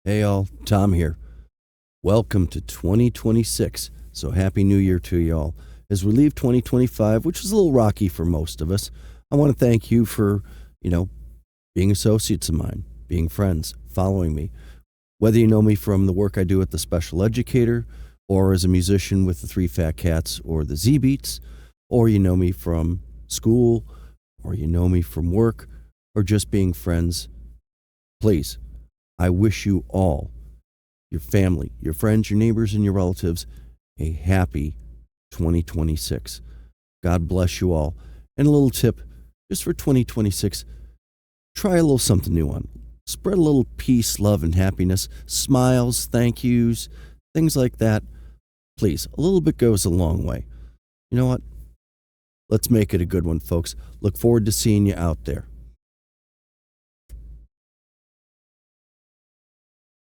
Hey, all. Tom here. Welcome to 2026. So, Happy New Year to y'all. As we leave 2025, which was a little rocky for most of us, I want to thank you for, you know, being associates of mine, being friends, following me. Whether you know me from the work I do at the Special Educator, or as a musician with the Three Fat Cats or the Z Beats, or you know me from school, or you know me from work, or just being friends, please, I wish you all, your family, your friends, your neighbors, and your relatives, a happy 2026. God bless you all. And a little tip just for 2026, try a little something new on. Spread a little peace, love, and happiness, smiles, thank yous, things like that. Please, a little bit goes a long way. You know what? Let's make it a good one, folks. Look forward to seeing you out there.